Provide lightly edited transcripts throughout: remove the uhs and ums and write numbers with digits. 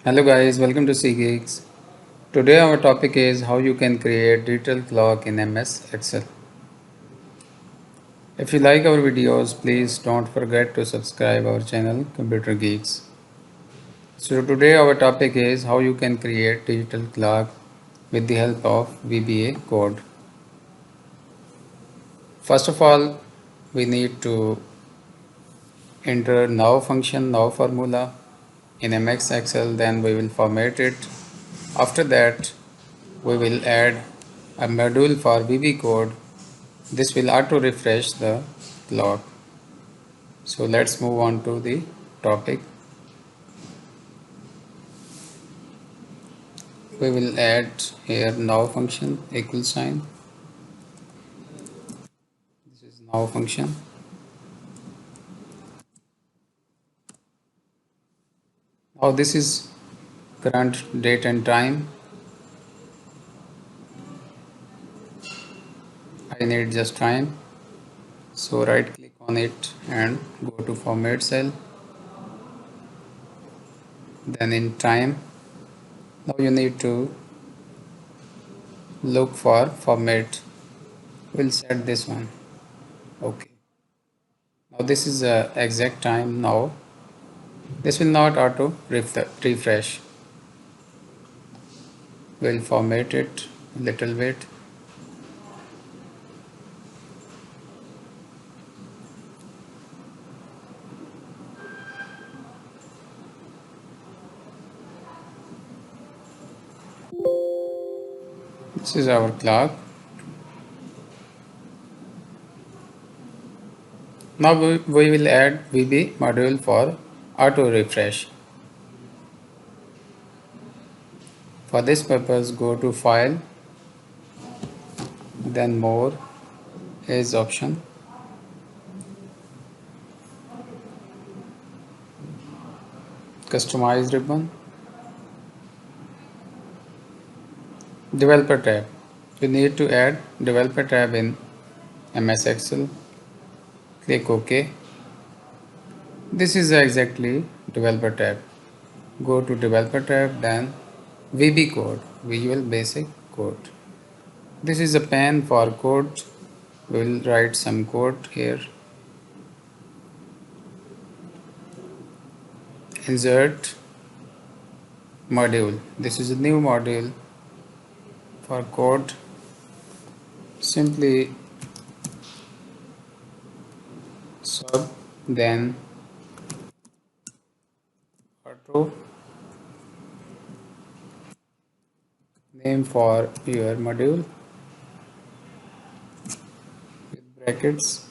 Hello guys, welcome to CGeeks. Today our topic is how you can create digital clock in MS Excel. If you like our videos, please don't forget to subscribe our channel Computer Geeks. So today our topic is how you can create digital clock with the help of VBA code. First of all, we need to enter now function, now formula in MS Excel, then we will format it. After that, we will add a module for VB code. This will auto refresh the clock. So let's move on to the topic. We will add here now function equal sign. This is now function. Now this is current date and time. I need just time. So right click on it and go to format cell. Then in time. Now you need to look for format. We'll set this one. Okay. Now this is exact time now. This will not auto refresh. We'll format it a little bit. This is our clock. Now we will add VB module for auto refresh. For this purpose, go to File, then More, is option. Customize ribbon. Developer tab. You need to add Developer tab in MS Excel. Click OK. This is exactly Developer tab. Go to Developer tab, then VB code, Visual Basic Code. This is a pen for code. We will write some code here. Insert module. This is a new module for code. Simply sub, then auto, name for your module with brackets.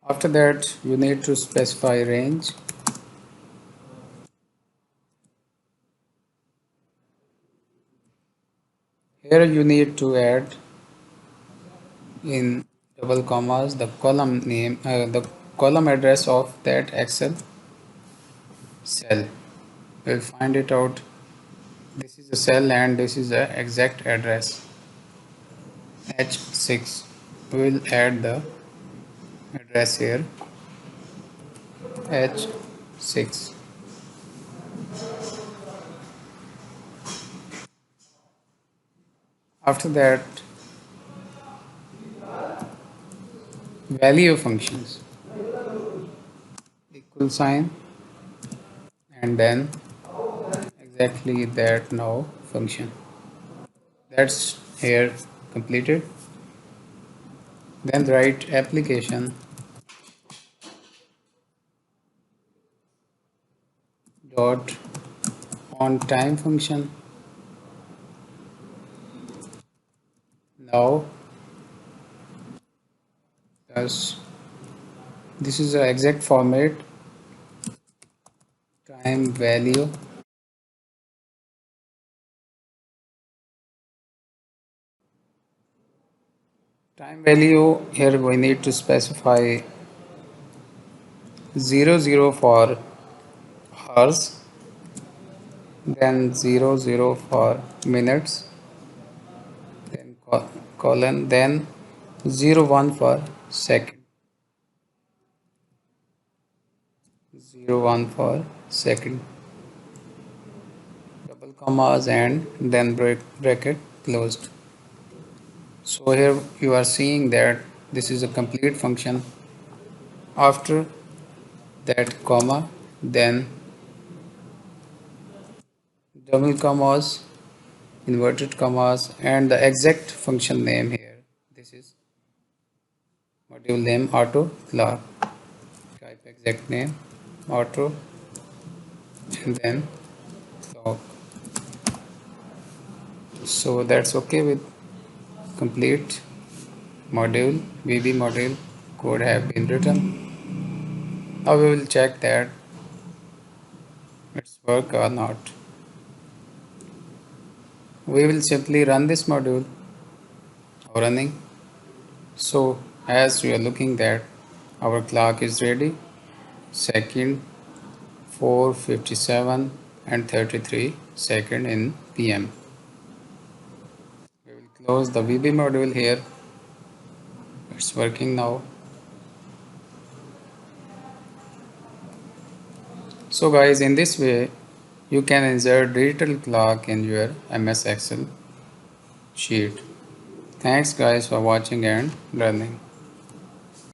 After that, you need to specify range. Here you need to add in double commas the column name, the column address of that Excel cell. We'll find it out. This is a cell and this is the exact address H6. We will add the address here H6. After that, value functions equal sign and then exactly that now function. That's here completed. Then write application dot on time function. Now plus this is the exact format, time value, here we need to specify 00 for hours, then 00 for minutes, then colon, then 01 for second. 01 for second, double commas and then bracket closed. So here you are seeing that this is a complete function. After that comma, then double commas, inverted commas, and the exact function name here. This is module name auto clock. Type exact name auto and then clock. So that's okay with complete module. VB module code have been written. Now we will check that it's work or not. We will simply run this module running. So as we are looking that our clock is ready. Second 4:57 and 33 second in PM. We will close the VB module here. It's working now. So guys, in this way you can insert digital clock in your MS Excel sheet. Thanks guys for watching and learning.